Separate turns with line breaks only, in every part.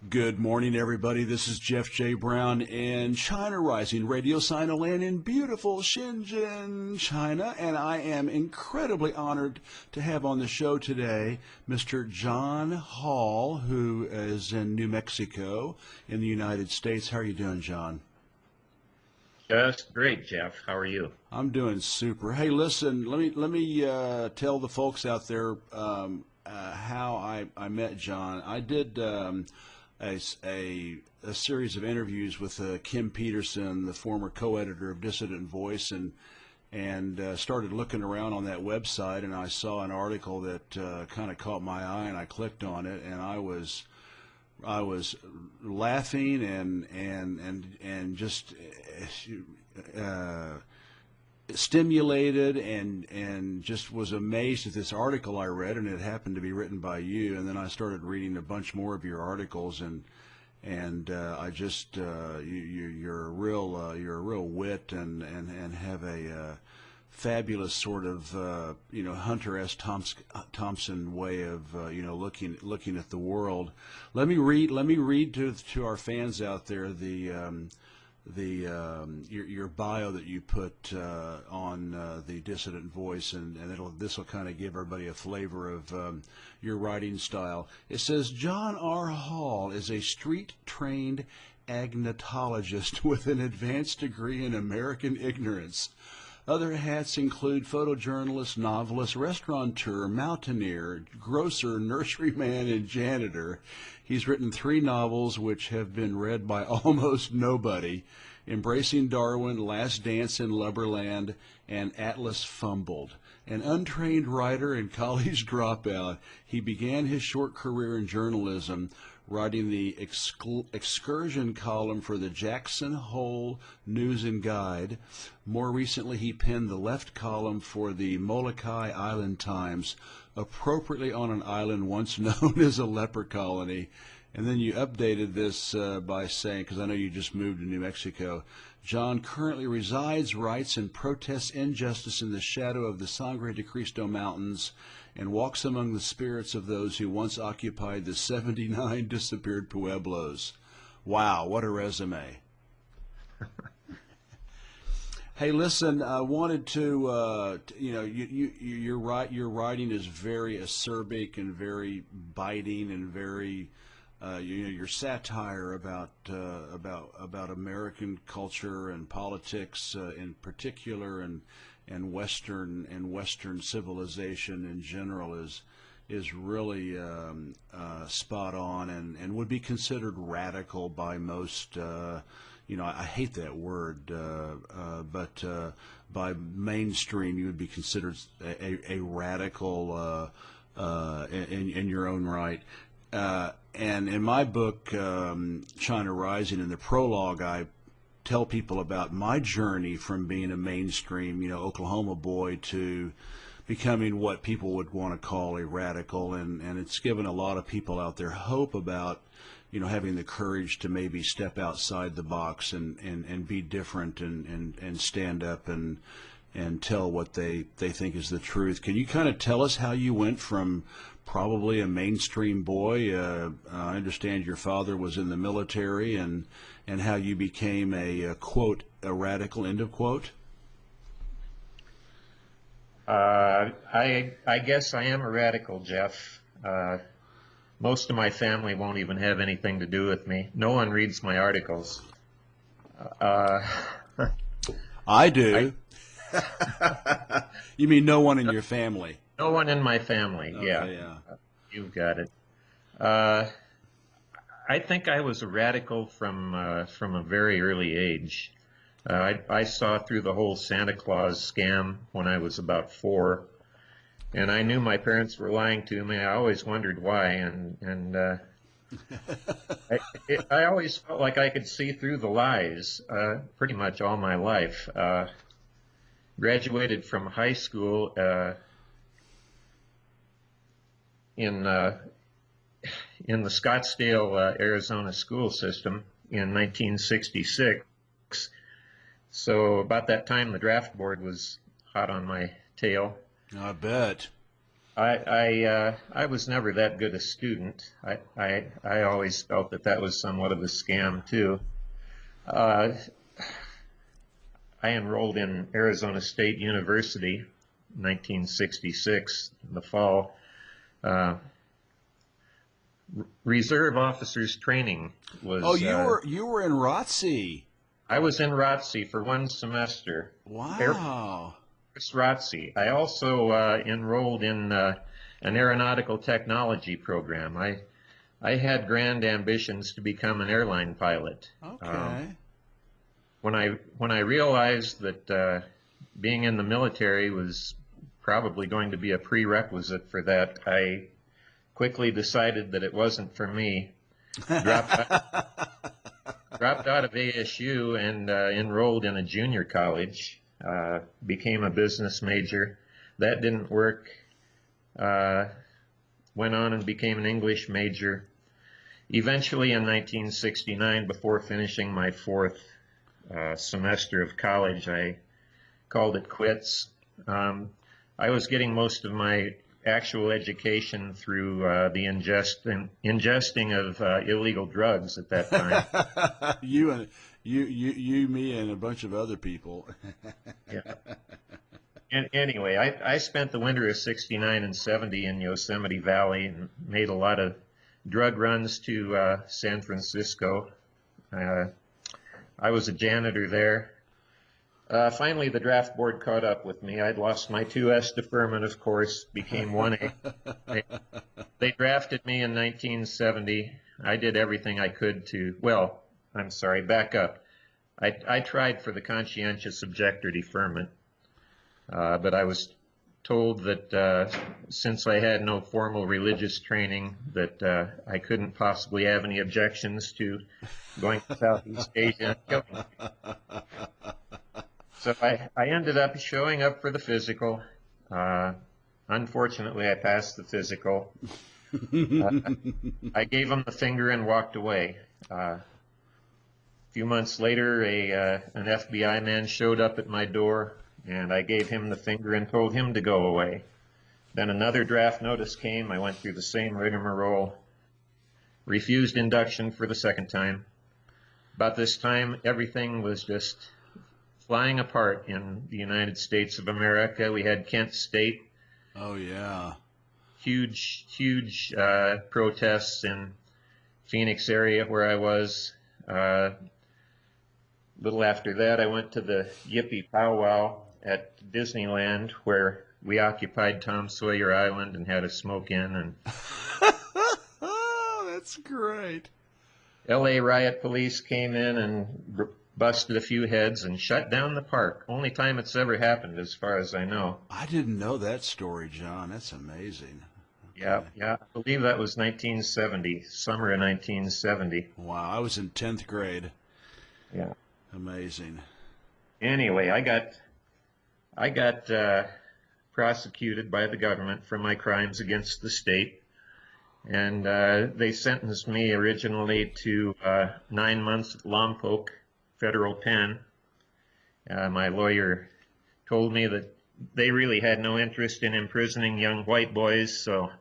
Good morning, everybody. This is Jeff J. Brown in China Rising Radio Sinoland in beautiful Shenzhen, China, and I am incredibly honored to have on the show today Mr. John Hall, who is in New Mexico in the United States. How are you doing, John?
Just great, Jeff. How are you?
I'm doing super. Hey, listen, let me tell the folks out there how I met John. I did a series of interviews with Kim Peterson, the former co-editor of Dissident Voice, and started looking around on that website, and I saw an article that kind of caught my eye, and I clicked on it, and I was laughing and just stimulated and just was amazed at this article I read, and it happened to be written by you. And then I started reading a bunch more of your articles, and I just you're a real wit and have a fabulous sort of Hunter S. Thompson way of looking at the world. Let me read to our fans out there your bio that you put on the Dissident Voice, and this will kind of give everybody a flavor of your writing style. It says John R. Hall is a street-trained agnotologist with an advanced degree in American ignorance. Other hats include photojournalist, novelist, restaurateur, mountaineer, grocer, nurseryman, and janitor. He's written 3 novels which have been read by almost nobody: Embracing Darwin, Last Dance in Lubberland, and Atlas Fumbled. An untrained writer and college dropout, he began his short career in journalism, writing the excursion column for the Jackson Hole News and Guide. More recently, he penned the left column for the Molokai Island Times, appropriately on an island once known as a leper colony. And then you updated this by saying, because I know you just moved to New Mexico, John currently resides, writes, and protests injustice in the shadow of the Sangre de Cristo Mountains, and walks among the spirits of those who once occupied the 79 disappeared pueblos. Wow, what a resume. Hey, listen, I wanted to, your writing is very acerbic and very biting and very, your satire about American culture and politics in particular, and Western civilization in general is really spot on and would be considered radical by most. I hate that word, but by mainstream you would be considered a radical in your own right. And in my book, China Rising, in the prologue, I tell people about my journey from being a mainstream, Oklahoma boy to becoming what people would want to call a radical, and it's given a lot of people out there hope about, having the courage to maybe step outside the box and be different and stand up and tell what they think is the truth. Can you kind of tell us how you went from probably a mainstream boy, I understand your father was in the military, and how you became a quote, a radical, end of quote?
I guess I am a radical, Jeff. Most of my family won't even have anything to do with me. No one reads my articles.
I do. You mean no one in your family?
No one in my family,
Okay,
yeah. You've got it. I think I was a radical from a very early age. I saw through the whole Santa Claus scam when I was about 4, and I knew my parents were lying to me. I always wondered why, and I always felt like I could see through the lies pretty much all my life. Graduated from high school in the Scottsdale, Arizona school system in 1966. So about that time, the draft board was hot on my tail.
I bet.
I was never that good a student. I always felt that that was somewhat of a scam too. Uh, I enrolled in Arizona State University, 1966, in the fall. Uh, Reserve officers training was.
Oh, you were in ROTC.
I was in ROTC for one semester.
Wow.
ROTC. I also enrolled in an aeronautical technology program. I had grand ambitions to become an airline pilot.
Okay.
When I realized that being in the military was probably going to be a prerequisite for that, I quickly decided that it wasn't for me. Dropped out of ASU and enrolled in a junior college. Became a business major. That didn't work. Went on and became an English major. Eventually, in 1969, before finishing my fourth semester of college, I called it quits. I was getting most of my actual education through the ingesting of illegal drugs at that time.
You, me, and a bunch of other people.
Yeah. And anyway, I spent the winter of '69 and '70 in Yosemite Valley and made a lot of drug runs to San Francisco. I was a janitor there. Finally, the draft board caught up with me. I'd lost my 2S deferment, of course, became 1A. They drafted me in 1970. I did everything I could to, well, I'm sorry, back up. I tried for the conscientious objector deferment, but I was told that since I had no formal religious training, that I couldn't possibly have any objections to going to Southeast Asia and killing me. So I ended up showing up for the physical. Unfortunately, I passed the physical. I gave him the finger and walked away. A few months later, an FBI man showed up at my door, and I gave him the finger and told him to go away. Then another draft notice came. I went through the same rigmarole, refused induction for the second time. About this time, everything was just flying apart in the United States of America. We had Kent State.
Oh, yeah.
Huge protests in Phoenix area where I was. A little after that, I went to the Yippee Powwow at Disneyland, where we occupied Tom Sawyer Island and had a smoke in. And
oh, that's great.
L.A. riot police came in and busted a few heads and shut down the park. Only time it's ever happened, as far as I know.
I didn't know that story, John. That's amazing. Okay.
Yeah. I believe that was 1970, summer of 1970.
Wow, I was in 10th grade.
Yeah.
Amazing.
Anyway, I got prosecuted by the government for my crimes against the state, and they sentenced me originally to 9 months at Lompoc Federal Pen. My lawyer told me that they really had no interest in imprisoning young white boys, so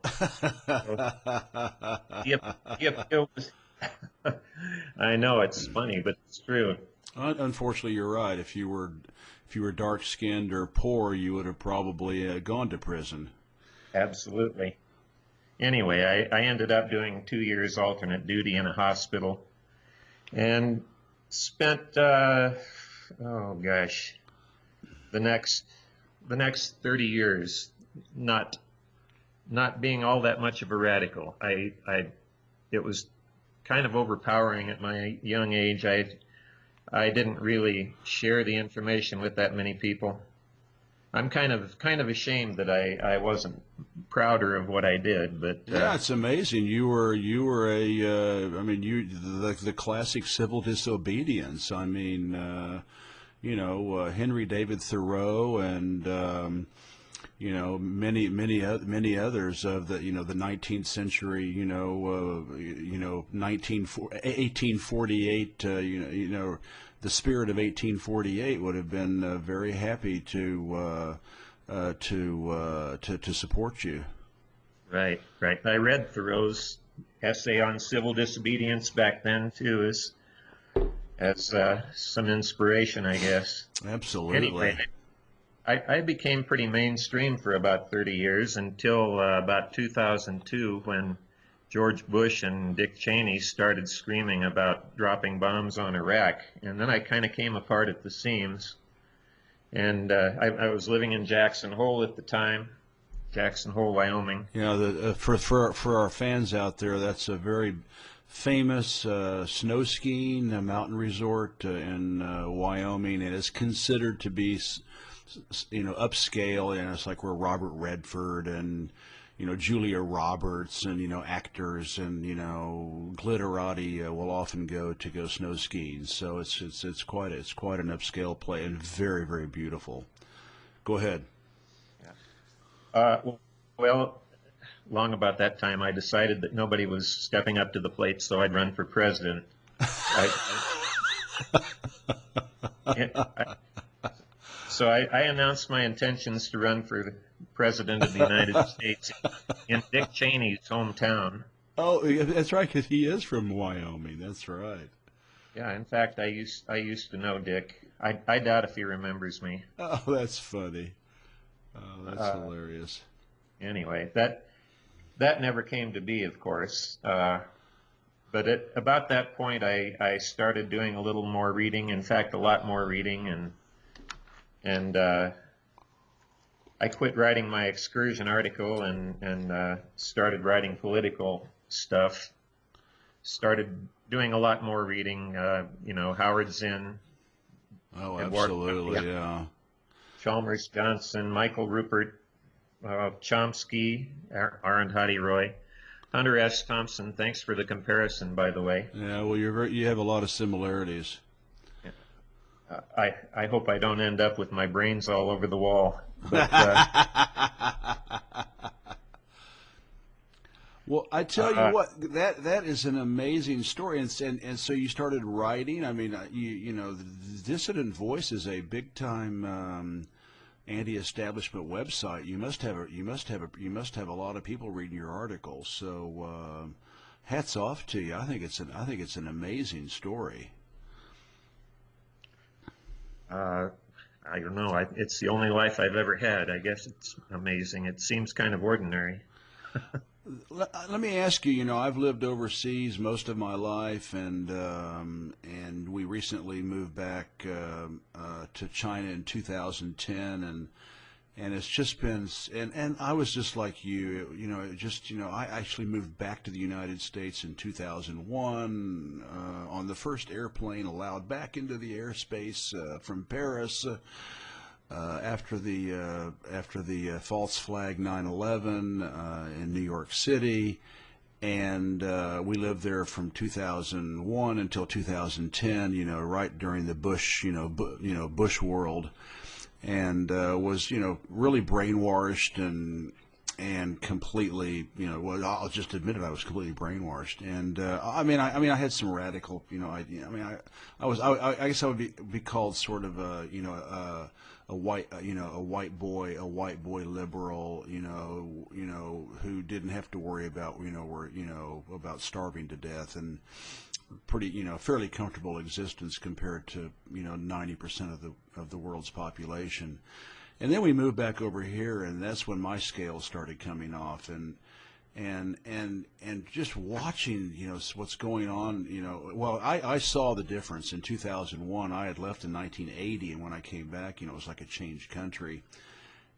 I know it's funny, but it's true.
Unfortunately, you're right. If you were dark-skinned or poor, you would have probably gone to prison.
Absolutely. Anyway, I ended up doing 2 years alternate duty in a hospital, and spent the next 30 years not being all that much of a radical. It was kind of overpowering at my young age. I didn't really share the information with that many people. I'm kind of ashamed that I wasn't prouder of what I did, but
yeah, it's amazing. You were the classic civil disobedience. I mean, Henry David Thoreau and many others of the the 19th century, 1848, the spirit of 1848 would have been very happy to support you.
Right, right. I read Thoreau's essay on civil disobedience back then too, as some inspiration, I guess. Anyway,
Absolutely.
I became pretty mainstream for about 30 years until about 2002 when George Bush and Dick Cheney started screaming about dropping bombs on Iraq. And then I kind of came apart at the seams. And I was living in Jackson Hole at the time, Jackson Hole, Wyoming.
You know, for our fans out there, that's a very famous snow skiing mountain resort in Wyoming, and it's considered to be, upscale, and it's like where Robert Redford and Julia Roberts and actors and glitterati will often go snow skiing. So it's quite an upscale play and very, very beautiful. Go ahead.
Uh, well, long about that time, I decided that nobody was stepping up to the plate, so I'd run for president. I, I announced my intentions to run for president of the United States in Dick Cheney's hometown.
Oh, that's right, because he is from Wyoming. That's right.
Yeah, in fact, I used to know Dick. I doubt if he remembers me.
Oh, that's funny. Oh, that's hilarious.
Anyway, that never came to be, of course. But at about that point, I started doing a little more reading. In fact, a lot more reading, and I quit writing my excursion article and started writing political stuff. Started doing a lot more reading. Howard Zinn.
Oh, absolutely, yeah.
Chalmers Johnson, Michael Rupert, Chomsky, Arundhati Roy, Hunter S. Thompson. Thanks for the comparison, by the way.
Yeah, well, you have a lot of similarities.
I hope I don't end up with my brains all over the wall. But,
well, I tell you what, that is an amazing story, and so you started writing. I mean, the Dissident Voice is a big time anti-establishment website. You must have a lot of people reading your articles. So hats off to you. I think it's an amazing story.
I don't know. It's the only life I've ever had. I guess it's amazing. It seems kind of ordinary.
Let me ask you. I've lived overseas most of my life, and we recently moved back to China in 2010, and it's just been. And I was just like you. I actually moved back to the United States in 2001 on the first airplane allowed back into the airspace from Paris. After the false flag 9/11 in New York City, and we lived there from 2001 until 2010. Right during the Bush, Bush world, and was really brainwashed and completely, well, I'll just admit it, I was completely brainwashed. And I mean, I had some radical, idea. I mean, I guess I would be called sort of a white boy liberal, who didn't have to worry about, about starving to death, and pretty, fairly comfortable existence compared to, 90% of the world's population. And then we moved back over here, and that's when my scales started coming off, and just watching, what's going on, well, I saw the difference in 2001. I had left in 1980, and when I came back, it was like a changed country.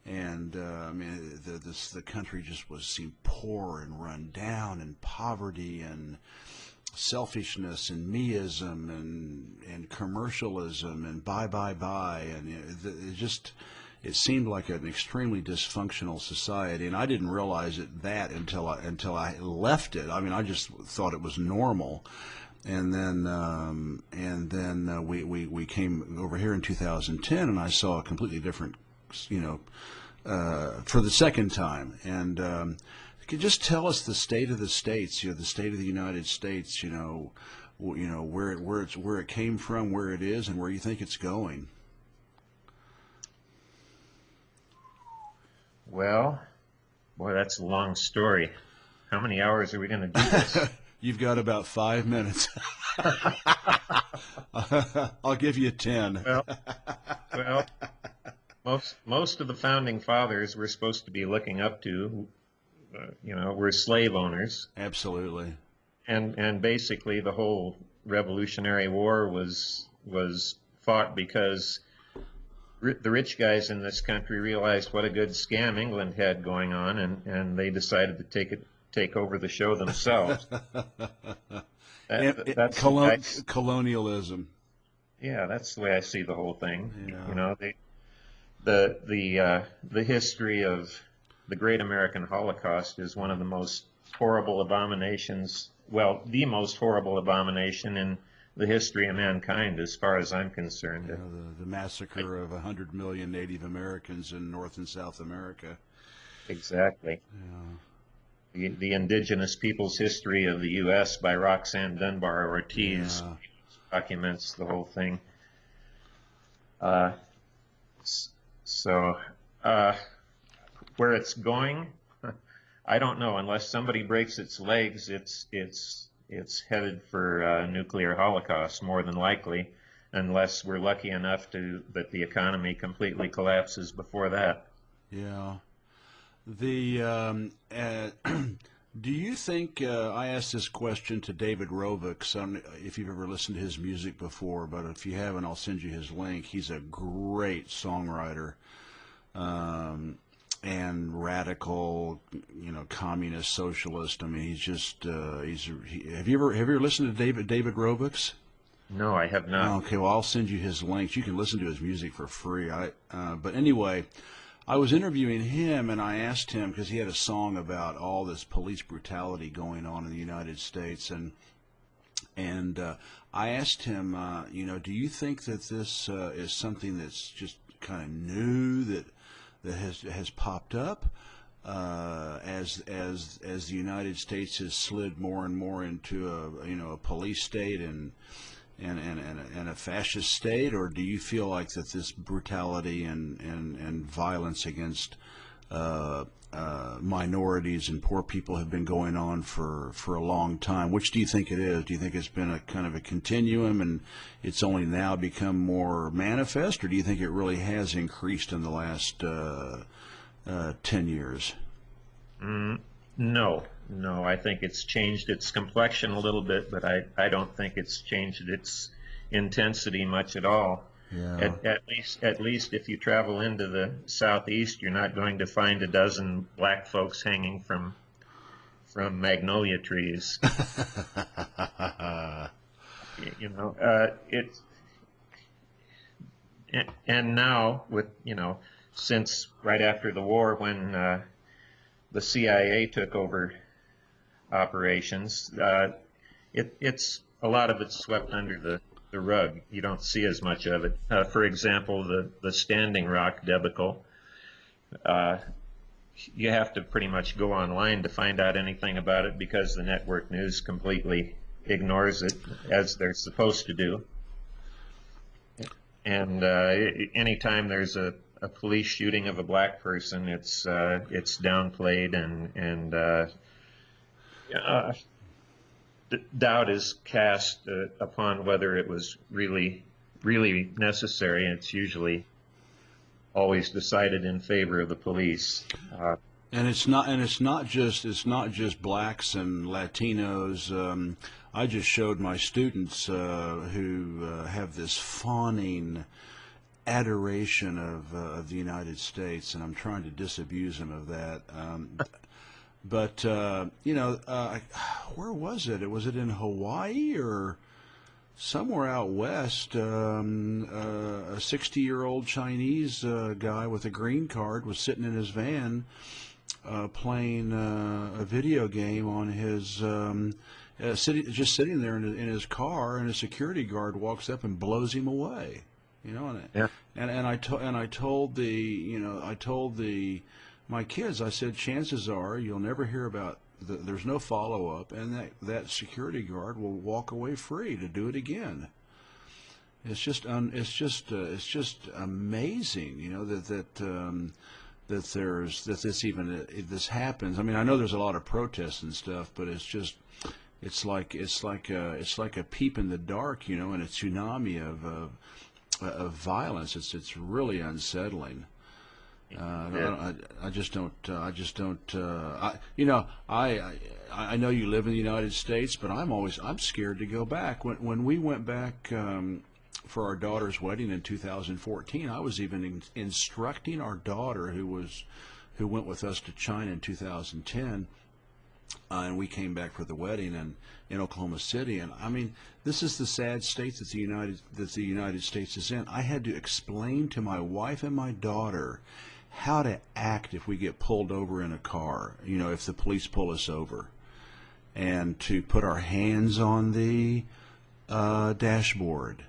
And I mean, the country just seemed poor and run down, and poverty and selfishness and meism and commercialism and buy, and it seemed like an extremely dysfunctional society, and I didn't realize that until I left it. I mean, I just thought it was normal, and then we came over here in 2010, and I saw a completely different, for the second time. And could you just tell us the state of the states, the state of the United States, where it came from, where it is, and where you think it's going?
Boy, that's a long story. How many hours are we going to do this?
You've got about 5 minutes. I'll give you 10.
Well, most of the founding fathers we're supposed to be looking up to, were slave owners.
Absolutely.
And basically the whole Revolutionary War was fought because the rich guys in this country realized what a good scam England had going on, and they decided to take over the show themselves. That's
colonialism.
Yeah, that's the way I see the whole thing.
Yeah.
The history of the Great American Holocaust is one of the most horrible abominations. Well, the most horrible abomination in the history of mankind, as far as I'm concerned.
Yeah, the massacre of 100 million Native Americans in North and South America.
Exactly.
Yeah.
The Indigenous Peoples' History of the U.S. by Roxanne Dunbar Ortiz documents the whole thing. Where it's going, I don't know. Unless somebody breaks its legs, it's headed for a nuclear holocaust, more than likely, unless we're lucky enough that the economy completely collapses before that.
Yeah. Do you think, I asked this question to David Rovick, if you've ever listened to his music before, but if you haven't, I'll send you his link. He's a great songwriter. And radical, communist, socialist. I mean, he's just have you ever listened to David Rovick's?
No, I have not.
Okay, well, I'll send you his links. You can listen to his music for free. But anyway, I was interviewing him, and I asked him, because he had a song about all this police brutality going on in the United States, and I asked him, do you think that this is something that's just kind of new that has popped up as the United States has slid more and more into a police state and a fascist state, or do you feel like that this brutality and violence against minorities and poor people have been going on for a long time? Which do you think it is? Do you think it's been a kind of a continuum and it's only now become more manifest, or do you think it really has increased in the last 10 years?
No. I think it's changed its complexion a little bit, but I don't think it's changed its intensity much at all.
Yeah.
At least if you travel into the southeast, you're not going to find a dozen black folks hanging from magnolia trees. And now with since right after the war, when the CIA took over operations, it's a lot of it's swept under the rug. You don't see as much of it. For example, the Standing Rock debacle. You have to pretty much go online to find out anything about it because the network news completely ignores it, as they're supposed to do. And anytime there's a police shooting of a black person, it's downplayed and doubt is cast upon whether it was really necessary, and it's usually always decided in favor of the police.
And it's not just blacks and Latinos. I just showed my students who have this fawning adoration of the United States, and I'm trying to disabuse them of that. But where was it? Was it in Hawaii or somewhere out west? A 60-year-old Chinese guy with a green card was sitting in his van playing a video game on his just sitting there in his car, and a security guard walks up and blows him away. And I told my kids, I said, chances are you'll never hear about there's no follow-up, and that security guard will walk away free to do it again. It's just amazing, this happens. I mean, I know there's a lot of protests and stuff, but it's like a peep in the dark, you know, and a tsunami of violence. It's really unsettling. I just don't. I know you live in the United States, but I'm scared to go back. When we went back for our daughter's wedding in 2014, I was even instructing our daughter who went with us to China in 2010, and we came back for the wedding in Oklahoma City. And I mean, this is the sad state that the United States is in. I had to explain to my wife and my daughter how to act if we get pulled over in a car, you know, if the police pull us over, and to put our hands on the dashboard,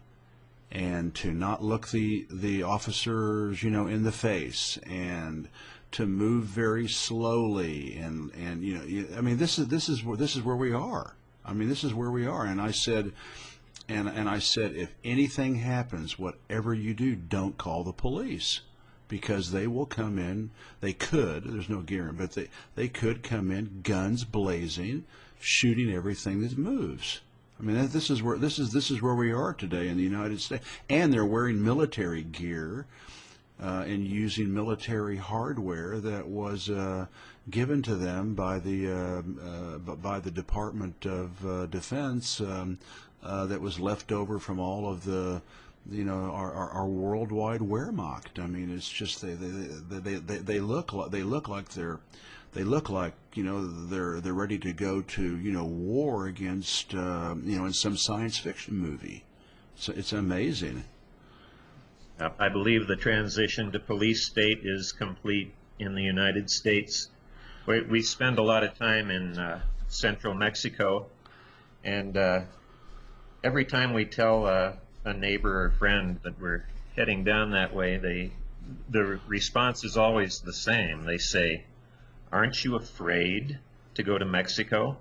and to not look the officers, you know, in the face, and to move very slowly, and you know, I mean, this is where we are. I mean, this is where we are. And I said, if anything happens, whatever you do, don't call the police, because they will come in. They could. There's no guarantee, but they could come in, guns blazing, shooting everything that moves. I mean, this is where we are today in the United States, and they're wearing military gear and using military hardware that was given to them by the Department of Defense that was left over from all of the, you know, our worldwide Wehrmacht. I mean, it's just they look like you know, they're ready to go to, you know, war against, you know, in some science fiction movie. So it's amazing.
I believe the transition to police state is complete in the United States. We spend a lot of time in central Mexico, and every time we tell a neighbor or friend that we're heading down that way, the response is always the same. They say, "Aren't you afraid to go to Mexico?"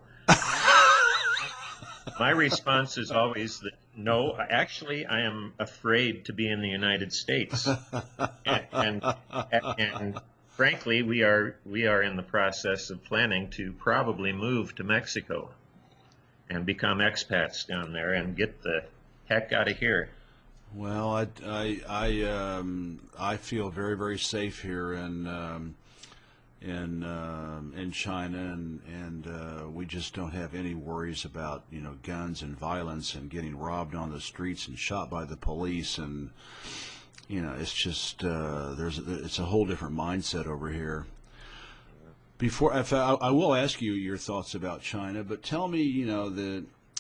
My response is always that, no, actually, I am afraid to be in the United States. And frankly, we are in the process of planning to probably move to Mexico and become expats down there and get the heck out of here.
Well, I feel very, very safe here in China, and we just don't have any worries about, you know, guns and violence and getting robbed on the streets and shot by the police, and you know, it's just it's a whole different mindset over here. I will ask you your thoughts about China, but tell me, you know,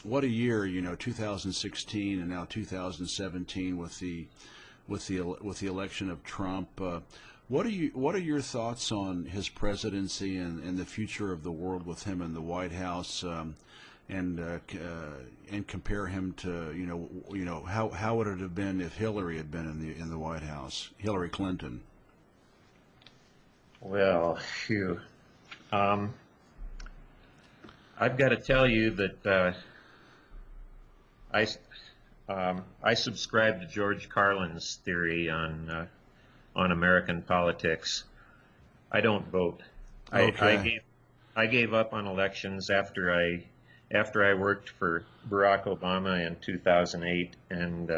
what a year, you know, 2016 and now 2017 with the election of Trump. What are your thoughts on his presidency and the future of the world with him in the White House, and compare him to, you know how would it have been if Hillary had been in the White House, Hillary Clinton?
Well, phew. I've got to tell you that I subscribe to George Carlin's theory on American politics. I don't vote.
Okay.
I gave up on elections after I worked for Barack Obama in 2008, and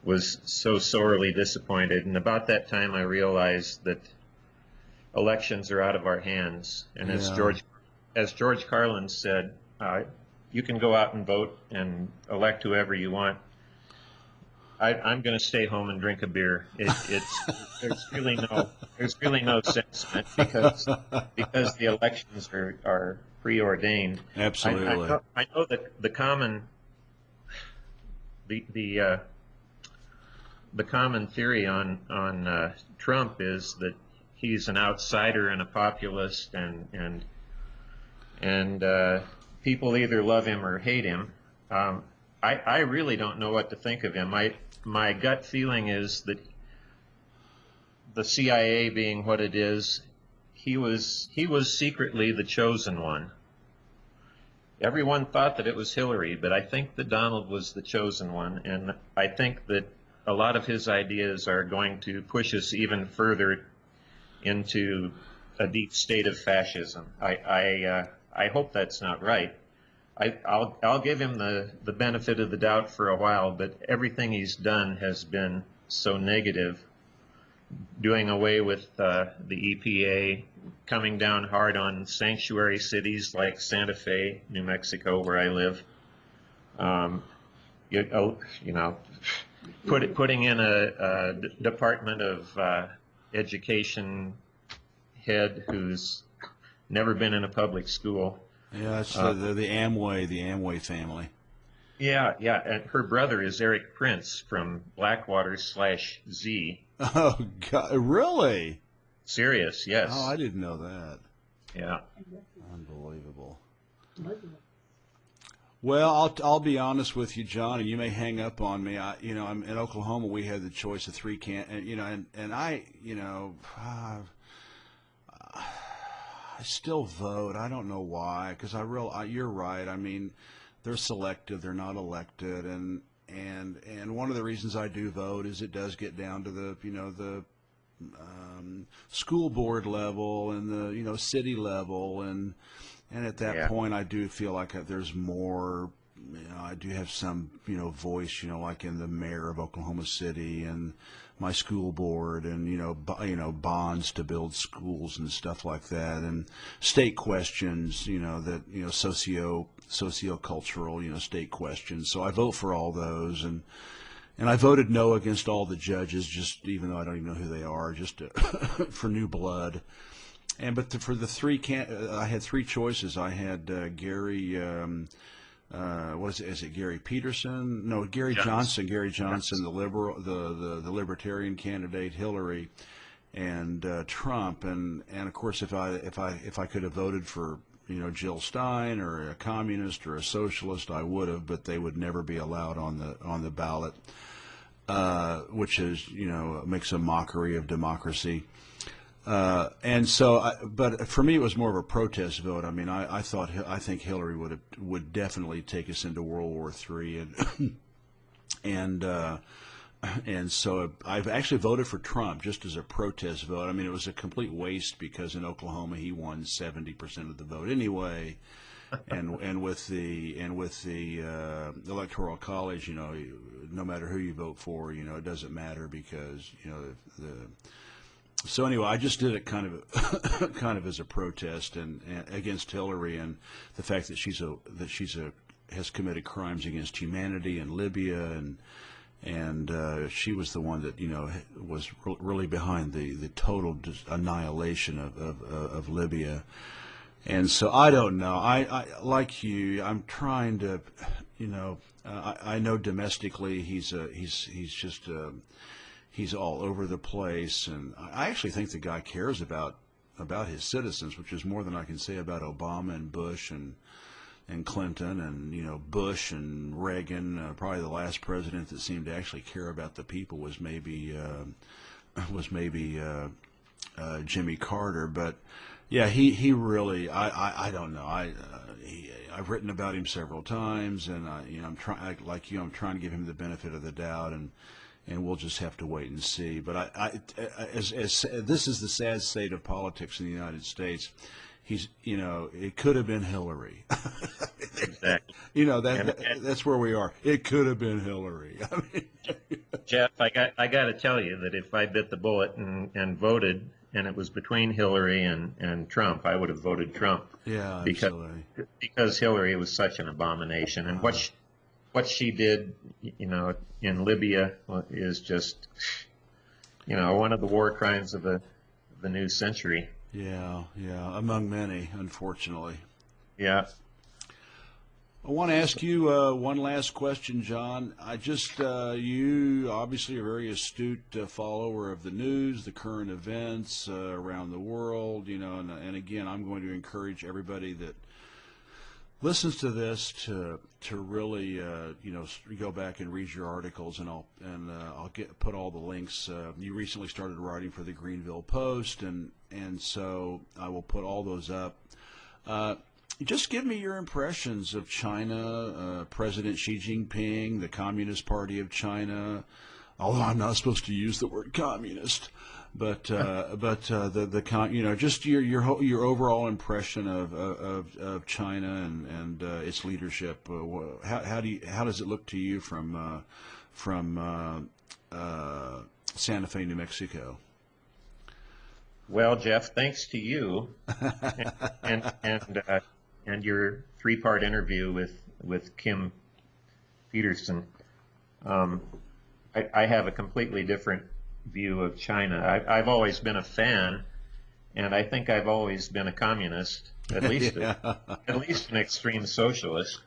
was so sorely disappointed. And about that time, I realized that elections are out of our hands. And
Yeah.
as George Carlin said, you can go out and vote and elect whoever you want. I'm going to stay home and drink a beer. There's really no sense in it, because the elections are preordained.
Absolutely.
I know that the common theory on Trump is that he's an outsider and a populist, and people either love him or hate him. I really don't know what to think of him. My gut feeling is that the CIA, being what it is, he was secretly the chosen one. Everyone thought that it was Hillary, but I think that Donald was the chosen one, and I think that a lot of his ideas are going to push us even further into a deep state of fascism. I hope that's not right. I'll give him the benefit of the doubt for a while, but everything he's done has been so negative. Doing away with the EPA, coming down hard on sanctuary cities like Santa Fe, New Mexico, where I live. Putting in a Department of Education head who's never been in a public school.
Yeah, it's the Amway family.
Yeah, and her brother is Eric Prince from Blackwater/Z.
Oh, God, really?
Serious, yes.
Oh, I didn't know that.
Yeah.
Unbelievable. Well, I'll be honest with you, John, and you may hang up on me. I'm in Oklahoma. We had the choice of three and I still vote. I don't know why, because you're right. I mean, they're selective. They're not elected, and one of the reasons I do vote is it does get down to the school board level and the city level, and at that point I do feel like there's more. I do have some voice, like in the mayor of Oklahoma City and my school board, and bonds to build schools and stuff like that, and state questions, that socio-cultural, state questions. So I vote for all those, and I voted no against all the judges, just even though I don't even know who they are, just for new blood. For the I had three choices. I had Gary. What is it? Gary Peterson? No, Gary Johnson. Gary Johnson, the libertarian candidate, Hillary, and Trump. And of course, if I could have voted for Jill Stein or a communist or a socialist, I would have. But they would never be allowed on the ballot, which is makes a mockery of democracy. But for me, it was more of a protest vote. I mean, I think Hillary would definitely take us into World War III, and so I've actually voted for Trump just as a protest vote. I mean, it was a complete waste because in Oklahoma he won 70% of the vote anyway, and with the Electoral College, no matter who you vote for, it doesn't matter because So anyway, I just did it kind of as a protest and against Hillary and the fact that has committed crimes against humanity in Libya, and she was the one that was really behind the total annihilation of Libya. And so I don't know. I like you. I'm trying to, I know domestically he's just. He's all over the place, and I actually think the guy cares about his citizens, which is more than I can say about Obama and Bush and Clinton and Bush and Reagan. Probably the last president that seemed to actually care about the people was maybe Jimmy Carter. But yeah, he really I don't know. I've written about him several times, and I'm trying I'm trying to give him the benefit of the doubt, and we'll just have to wait and see. But as this is the sad state of politics in the United States. It could have been Hillary.
Exactly.
That's where we are. It could have been Hillary.
Jeff, I got to tell you that if I bit the bullet and voted, and it was between Hillary and Trump, I would have voted Trump.
Yeah,
because Hillary was such an abomination, and what she did, in Libya is just, one of the war crimes of the new century.
Yeah, among many, unfortunately.
Yeah.
I want to ask you one last question, John. You obviously are a very astute follower of the news, the current events around the world, and again, I'm going to encourage everybody that listens to this to really go back and read your articles, and I'll put all the links. You recently started writing for the Greenville Post, and so I will put all those up. Just give me your impressions of China, President Xi Jinping, the Communist Party of China. Although I'm not supposed to use the word communist. just your overall impression of China and its leadership. How does it look to you from Santa Fe, New Mexico?
Well, Jeff, thanks to you and your three-part interview with Kim Peterson, I have a completely different view of China. I've always been a fan, and I think I've always been a communist, at least at least an extreme socialist.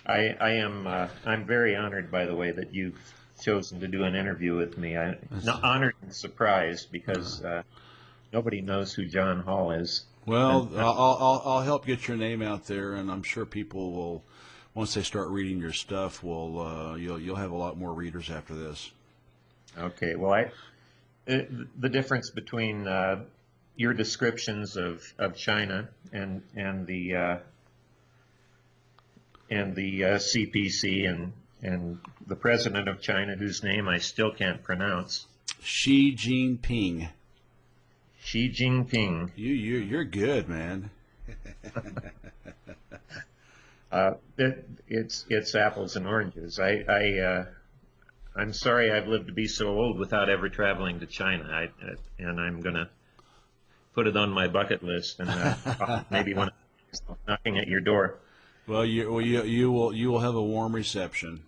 I'm very honored, by the way, that you've chosen to do an interview with me. I'm honored and surprised because nobody knows who John Hall is.
Well, I'll help get your name out there, and I'm sure people will, once they start reading your stuff, you'll have a lot more readers after this.
Okay. Well, the difference between your descriptions of China and the CPC and the president of China, whose name I still can't pronounce.
Xi Jinping.
Xi Jinping.
You're good, man.
It's apples and oranges. I'm sorry I've lived to be so old without ever traveling to China. And I'm gonna put it on my bucket list and maybe when I'm knocking at your door.
Well, you will have a warm reception.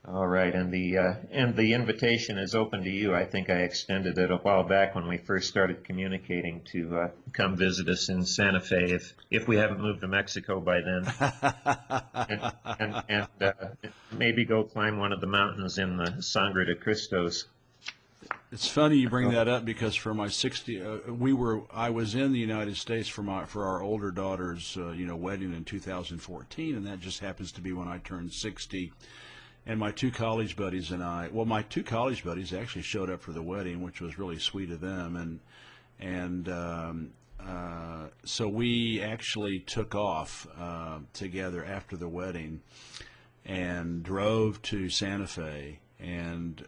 All right, and the invitation is open to you. I think I extended it a while back when we first started communicating to come visit us in Santa Fe if we haven't moved to Mexico by then, and maybe go climb one of the mountains in the Sangre de Cristos.
It's funny you bring that up because for my 60, I was in the United States for our older daughter's wedding in 2014, and that just happens to be when I turned 60. And my two college buddies and my two college buddies actually showed up for the wedding, which was really sweet of them, and so we actually took off together after the wedding and drove to Santa Fe and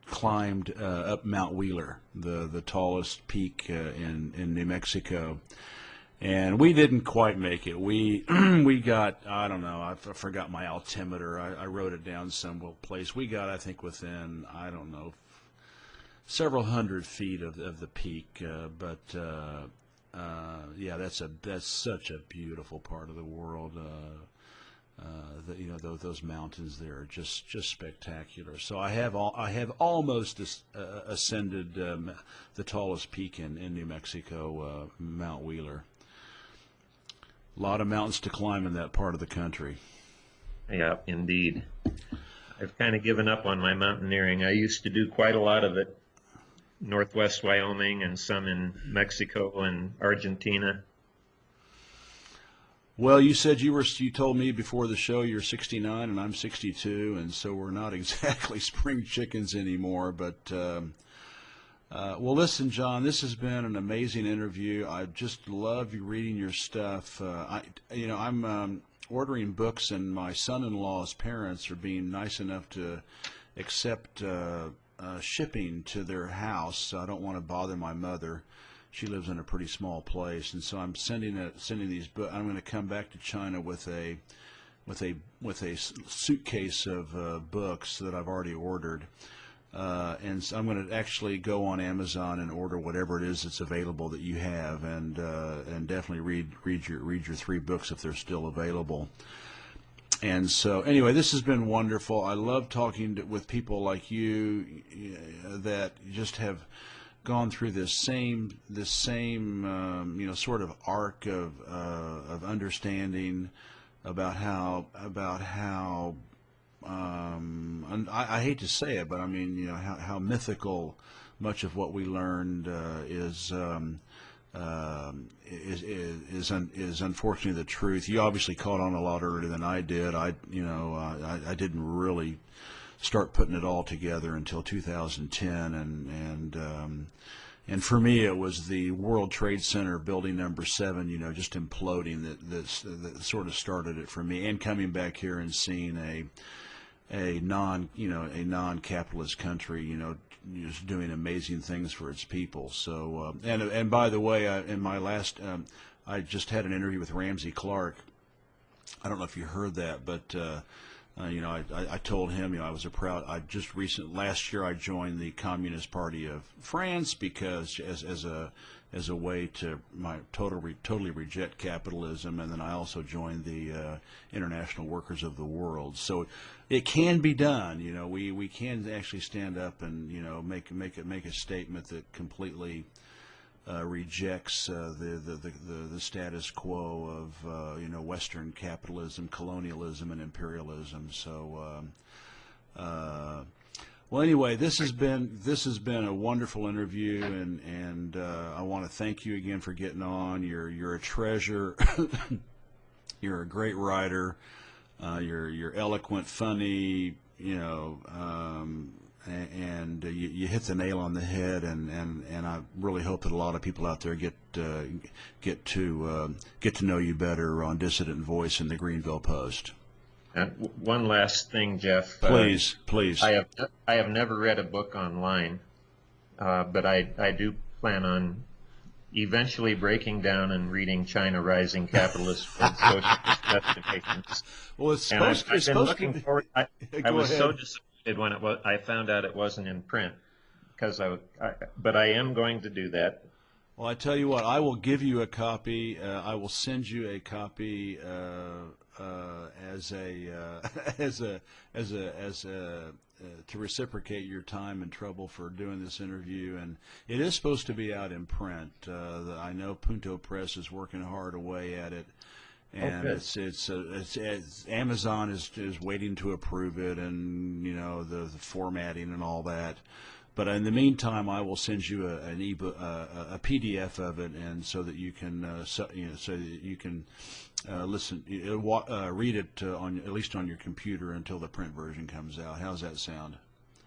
climbed up Mount Wheeler, the tallest peak in New Mexico. And we didn't quite make it. We got, I don't know, I forgot my altimeter. I wrote it down some place. We got, I think, within, I don't know, several hundred feet of the peak. Yeah, that's such a beautiful part of the world. Those mountains there are just spectacular. So I have almost ascended the tallest peak in New Mexico, Mount Wheeler. A lot of mountains to climb in that part of the country.
Yeah, indeed. I've kind of given up on my mountaineering. I used to do quite a lot of it, northwest Wyoming and some in Mexico and Argentina.
Well, you said you told me before the show you're 69 and I'm 62, and so we're not exactly spring chickens anymore, but well, listen, John, this has been an amazing interview. I just love you reading your stuff. I'm ordering books, and my son-in-law's parents are being nice enough to accept shipping to their house. So I don't want to bother my mother. She lives in a pretty small place, and so I'm sending these books. I'm going to come back to China with a suitcase of books that I've already ordered. And so I'm going to actually go on Amazon and order whatever it is that's available that you have, and definitely read your three books if they're still available. And so anyway, this has been wonderful. I love talking with people like you that just have gone through this same sort of arc of understanding about how. And I hate to say it, but I mean, how mythical much of what we learned is unfortunately the truth. You obviously caught on a lot earlier than I did. I didn't really start putting it all together until 2010, and And for me, it was the World Trade Center building number 7, just imploding that sort of started it for me. And coming back here and seeing a non-capitalist country, just doing amazing things for its people. So, and by the way, in my last, I just had an interview with Ramsey Clark. I don't know if you heard that, but I told him, last year I joined the Communist Party of France because as a way to totally reject capitalism, and then I also joined the International Workers of the World. So it can be done. We can actually stand up and make a statement that completely rejects the status quo of Western capitalism, colonialism, and imperialism. So, well, anyway, this has been a wonderful interview, and I want to thank you again for getting on. You're a treasure. You're a great writer. You're eloquent, funny. And you hit the nail on the head, and I really hope that a lot of people out there get to know you better on Dissident Voice and the Greenville Post.
One last thing, Jeff.
Please.
I have never read a book online, but I do plan on eventually breaking down and reading China Rising: Capitalist and Socialist Destinations.
Well,
I was so disappointed when I found out it wasn't in print, but I am going to do that.
Well, I tell you what, I will give you a copy. I will send you a copy to reciprocate your time and trouble for doing this interview. And it is supposed to be out in print. I know Punto Press is working hard away at it. And it's Amazon is waiting to approve it, and the formatting and all that. But in the meantime, I will send you an ebook, a PDF of it, and so that you can read it at least on your computer until the print version comes out. How's that sound?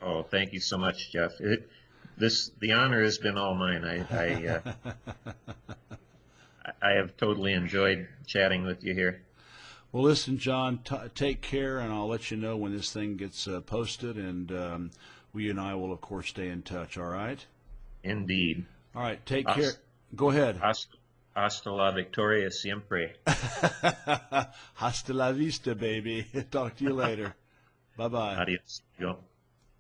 Oh, thank you so much, Jeff. The honor has been all mine. I have totally enjoyed chatting with you here.
Well, listen, John, take care, and I'll let you know when this thing gets posted, and we and I will, of course, stay in touch, all right?
Indeed.
All right, take care. Go ahead.
Hasta la victoria siempre.
Hasta la vista, baby. Talk to you later. Bye-bye.
Adios.